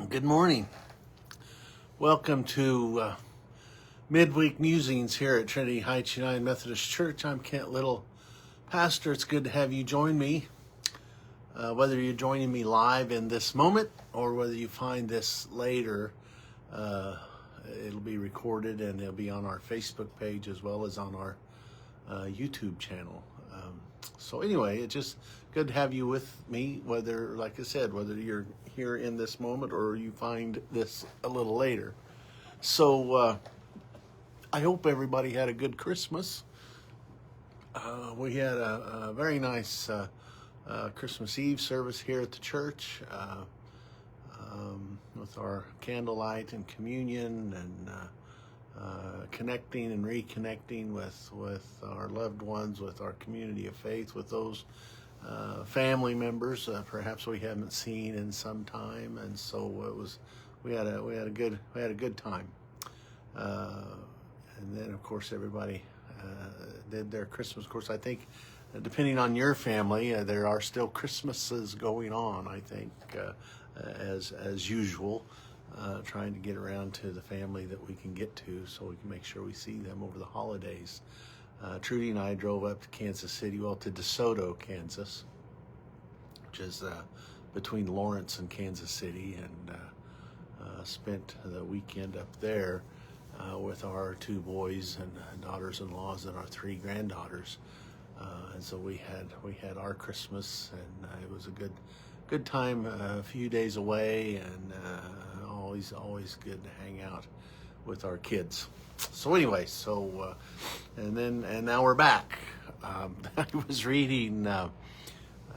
Good morning. Welcome to Midweek Musings here at Trinity Heights United Methodist Church. I'm Kent Little, pastor. It's good to have you join me. Whether you're joining me live in this moment or whether you find this later, it'll be recorded and it'll be on our Facebook page as well as on our YouTube channel. So anyway, it's just good to have you with me, whether, like I said, whether you're here in this moment or you find this a little later. So I hope everybody had a good Christmas. We had a very nice Christmas Eve service here at the church with our candlelight and communion and connecting and reconnecting with our loved ones, with our community of faith, with those family members perhaps we haven't seen in some time, and so we had a good time. And then of course everybody did their Christmas. Of course, I think depending on your family, there are still Christmases going on. I think as usual. Trying to get around to the family that we can get to so we can make sure we see them over the holidays. Trudy and I drove up to Kansas City, to DeSoto, Kansas, which is between Lawrence and Kansas City, and spent the weekend up there with our two boys and daughters-in-laws and our three granddaughters. And so we had our Christmas, and it was a good time, a few days away, and always good to hang out with our kids. So anyway, and now we're back. I was reading the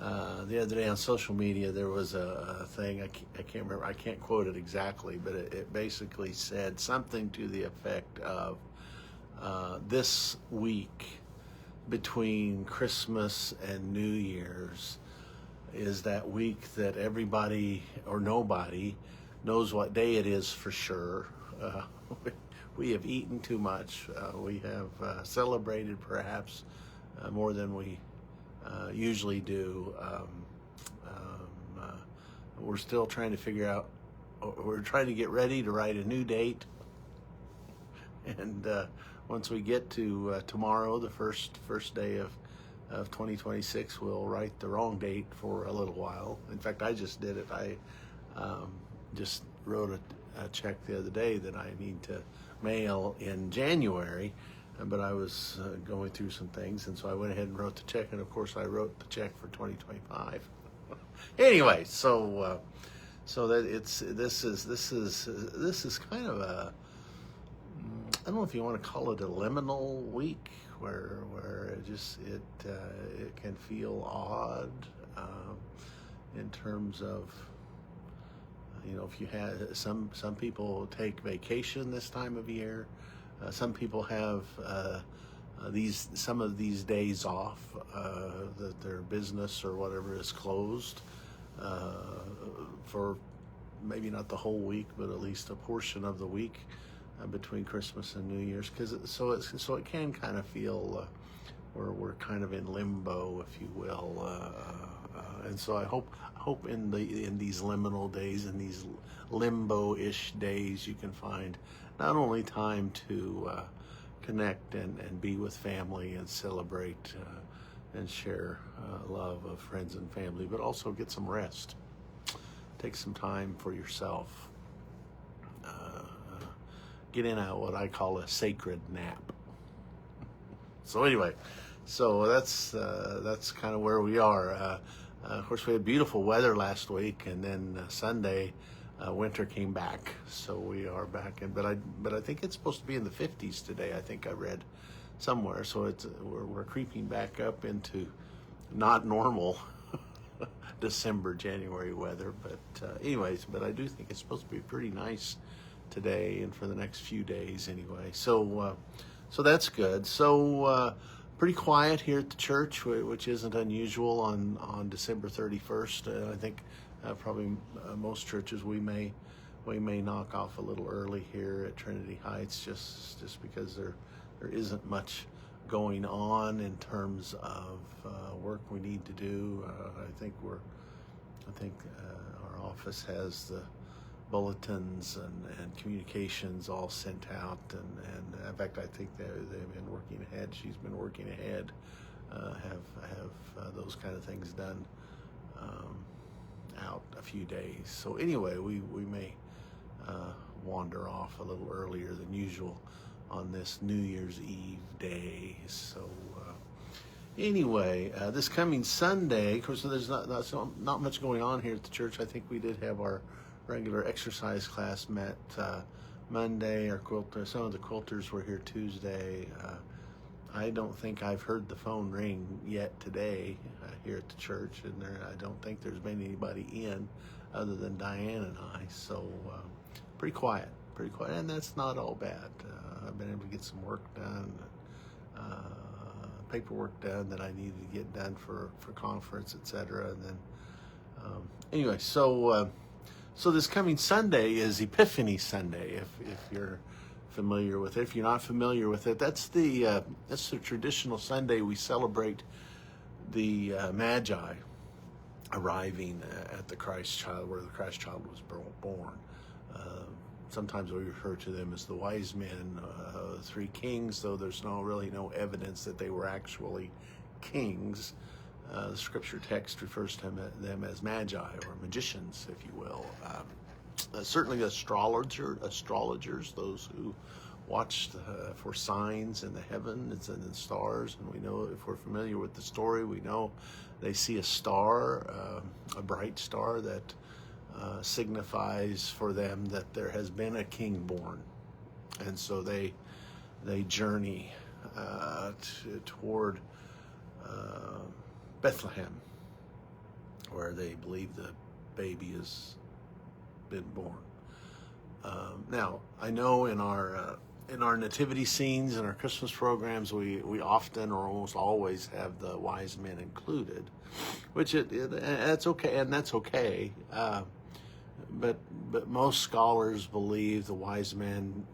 other day on social media. There was a thing, I can't remember, I can't quote it exactly, but it basically said something to the effect of this week between Christmas and New Year's is that week that everybody or nobody knows what day it is for sure. We have eaten too much. We have celebrated perhaps more than we usually do. We're still trying to figure out, we're trying to get ready to write a new date. And once we get to tomorrow, the first day of 2026, we'll write the wrong date for a little while. In fact, I just did it. I just wrote a check the other day that I need to mail in January, but I was going through some things, and so I went ahead and wrote the check, and of course I wrote the check for 2025. Anyway, so that this is kind of a, I don't know if you want to call it a liminal week, where it can feel odd in terms of, if you had some people take vacation this time of year, some people have some of these days off, that their business or whatever is closed for maybe not the whole week, but at least a portion of the week between Christmas and New Year's, so it can kind of feel we're kind of in limbo, if you will, and so I hope in these liminal days, in these limbo-ish days, you can find not only time to connect and be with family and celebrate and share love of friends and family, but also get some rest. Take some time for yourself. Get in what I call a sacred nap. So anyway, that's kind of where we are. Of course, we had beautiful weather last week, and then Sunday, winter came back. So we are back, but I think it's supposed to be in the 50s today. I think I read somewhere. So we're creeping back up into not normal December, January weather. But but I do think it's supposed to be pretty nice today and for the next few days anyway. So that's good. So pretty quiet here at the church, which isn't unusual on December 31st. I think probably most churches we may knock off a little early here at Trinity Heights, just because there isn't much going on in terms of work we need to do. I think our office has the bulletins and communications all sent out, and in fact I think they've been working ahead. She's been working ahead, have those kind of things done out a few days. So anyway, we may wander off a little earlier than usual on this New Year's Eve day. So anyway, this coming Sunday, of course, there's not much going on here at the church. I think we did have our regular exercise class met Monday. Some of the quilters were here Tuesday. I don't think I've heard the phone ring yet today here at the church, and I don't think there's been anybody in other than Diane and I. So pretty quiet, and that's not all bad. I've been able to get some work done, paperwork done that I needed to get done for conference, etc. And then anyway, so this coming Sunday is Epiphany Sunday. If you're familiar with it, if you're not familiar with it, that's the traditional Sunday we celebrate the Magi arriving at the Christ child, where the Christ child was born. Sometimes we refer to them as the wise men, three kings, though there's really no evidence that they were actually kings. The scripture text refers to them as magi, or magicians, if you will. Certainly astrologers, those who watched for signs in the heavens and in the stars. And we know, if we're familiar with the story, we know they see a star, a bright star that signifies for them that there has been a king born. And so they journey toward Bethlehem, where they believe the baby has been born. Now, I know in our nativity scenes and our Christmas programs, we often or almost always have the wise men included, which that's okay, and that's okay. But most scholars believe the wise men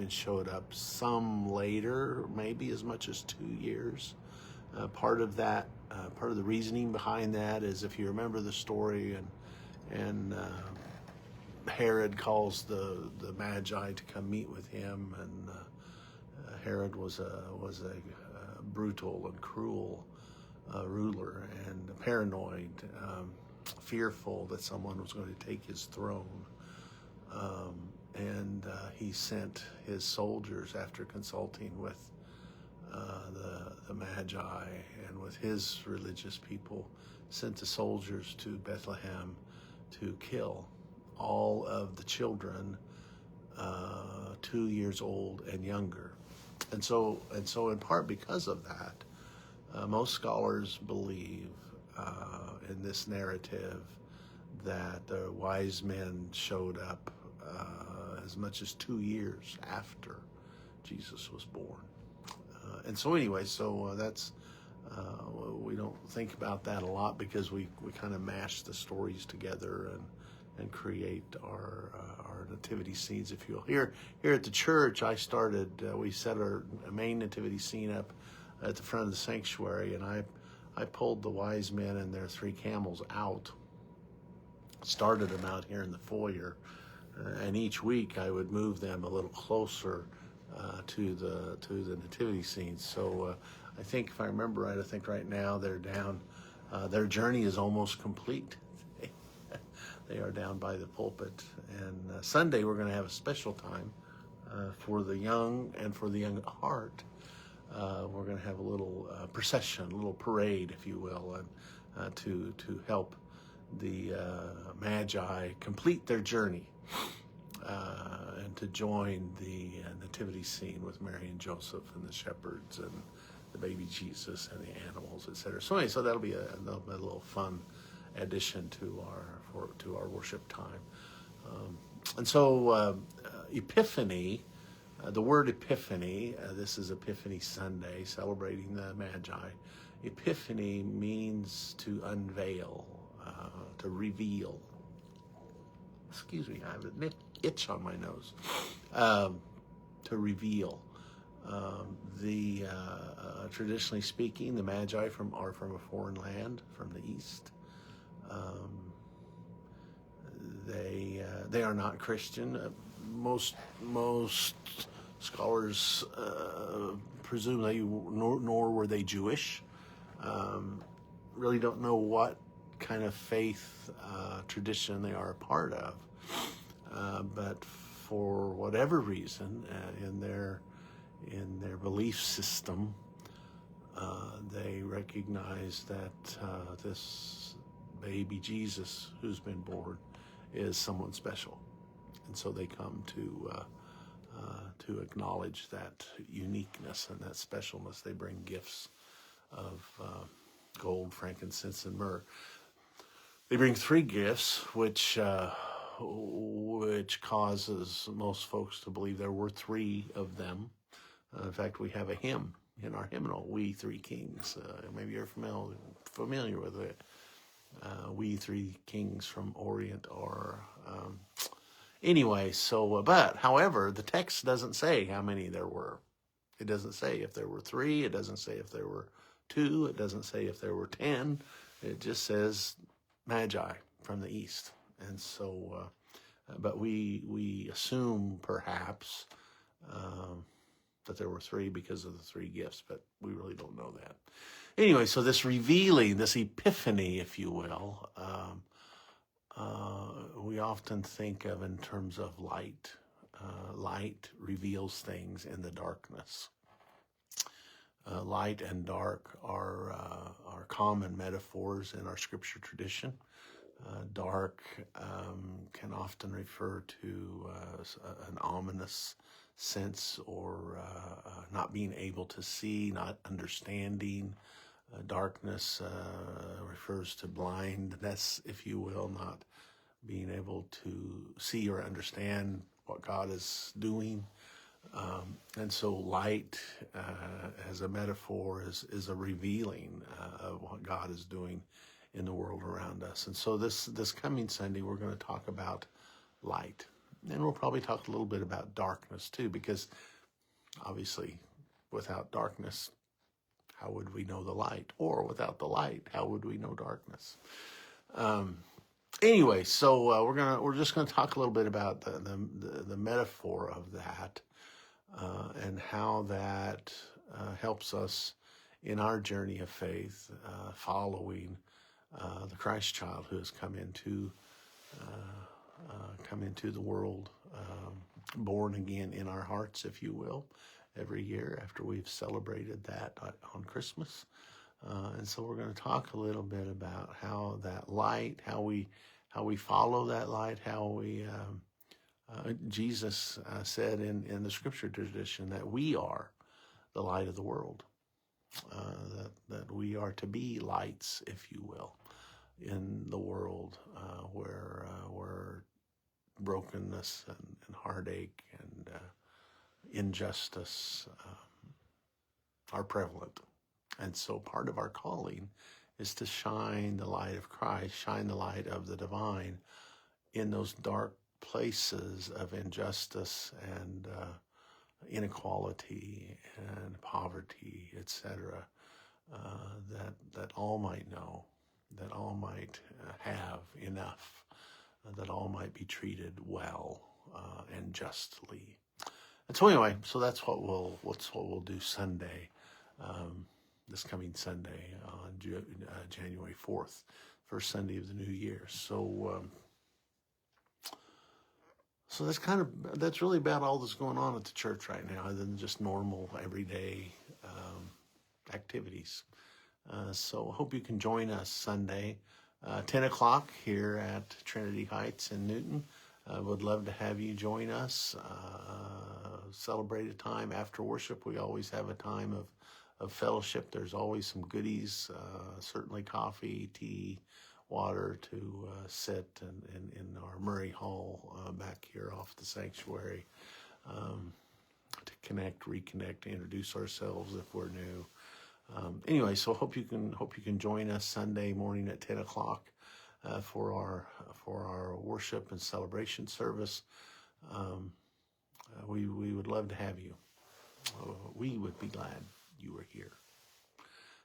showed up some later, maybe as much as 2 years. Part of the reasoning behind that is, if you remember the story, and Herod calls the Magi to come meet with him, and Herod was a brutal and cruel ruler, and paranoid, fearful that someone was going to take his throne, and he sent his soldiers, after consulting with the Magi and with his religious people, sent the soldiers to Bethlehem to kill all of the children 2 years old and younger. And so in part because of that, most scholars believe in this narrative that the wise men showed up as much as 2 years after Jesus was born. And so anyway, that's we don't think about that a lot, because we kind of mash the stories together and create our nativity scenes, if you will. Here at the church, we set our main nativity scene up at the front of the sanctuary, and I pulled the wise men and their three camels out, started them out here in the foyer, and each week I would move them a little closer to the nativity scene. So I think, if I remember right, I think right now they're down. Their journey is almost complete. They are down by the pulpit, and Sunday we're going to have a special time for the young and for the young at heart. We're going to have a little procession, a little parade, if you will, and to help the Magi complete their journey, and to join the nativity scene with Mary and Joseph and the shepherds and the baby Jesus and the animals, etc. So anyway, that'll be a little fun addition to our worship time. And so Epiphany, the word Epiphany, this is Epiphany Sunday, celebrating the Magi. Epiphany means to unveil, to reveal. Excuse me, I have an itch on my nose. To reveal. Traditionally speaking, the Magi are from a foreign land, from the east. They They are not Christian. Most scholars presume they nor were they Jewish. Really don't know what kind of faith tradition they are a part of, but for whatever reason, in their belief system, they recognize that this baby Jesus who's been born is someone special, and so they come to acknowledge that uniqueness and that specialness. They bring gifts of gold, frankincense, and myrrh. They bring 3 gifts, which causes most folks to believe there were 3 of them. In fact, we have a hymn in our hymnal, "We Three Kings." Maybe you're familiar with it. "We Three Kings from Orient," or anyway. So, but however, the text doesn't say how many there were. It doesn't say if there were 3. It doesn't say if there were 2. It doesn't say if there were 10. It just says Magi from the east. And so, but we assume perhaps that there were 3 because of the 3 gifts, but we really don't know that. Anyway, so this revealing, this epiphany, if you will, we often think of in terms of light. Light reveals things in the darkness. Light and dark are common metaphors in our scripture tradition. Dark can often refer to an ominous sense, or not being able to see, not understanding. Darkness refers to blindness, if you will, not being able to see or understand what God is doing. And so light, as a metaphor, is a revealing of what God is doing in the world around us. And so this coming Sunday, we're going to talk about light. And we'll probably talk a little bit about darkness too, because obviously without darkness, how would we know the light? Or without the light, how would we know darkness? Anyway, so we're just gonna talk a little bit about the metaphor of that, and how that helps us in our journey of faith, following the Christ child who has come into the world, born again in our hearts, if you will, every year after we've celebrated that on Christmas. And so we're going to talk a little bit about how that light, how we follow that light, how we Jesus said in the scripture tradition that we are the light of the world, that we are to be lights, if you will, in the world where brokenness and heartache and injustice are prevalent. And so part of our calling is to shine the light of Christ, shine the light of the divine in those dark places of injustice and inequality and poverty, etc., that all might know, that all might have enough, that all might be treated well and justly. And so anyway, so that's what we'll do Sunday, this coming Sunday on January 4th, first Sunday of the new year. So that's really about all that's going on at the church right now, other than just normal everyday activities. So I hope you can join us Sunday, 10 o'clock here at Trinity Heights in Newton. Would love to have you join us. Celebrate a time after worship. We always have a time of fellowship. There's always some goodies, certainly coffee, tea, water to sit in our Murray Hall back here off the sanctuary, to connect, reconnect, introduce ourselves if we're new. Anyway, so hope you can join us Sunday morning at 10 o'clock for our worship and celebration service. We would love to have you. We would be glad you were here.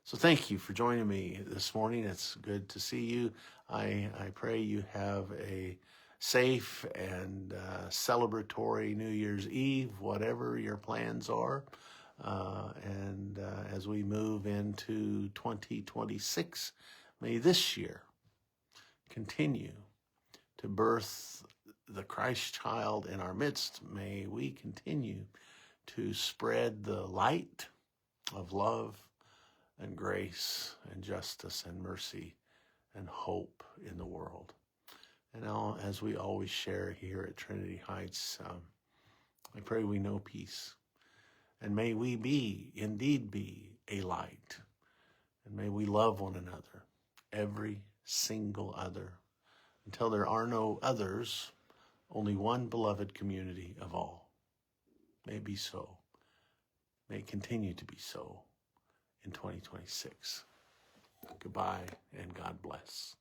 So thank you for joining me this morning. It's good to see you. I pray you have a safe and celebratory New Year's Eve, whatever your plans are. And as we move into 2026, may this year continue to birth the Christ child in our midst. May we continue to spread the light of love and grace and justice and mercy and hope in the world. And now, as we always share here at Trinity Heights, I pray we know peace. And may we indeed be a light. And may we love one another, every single other, until there are no others, only one beloved community of all. May it be so. May it continue to be so in 2026. Goodbye and God bless.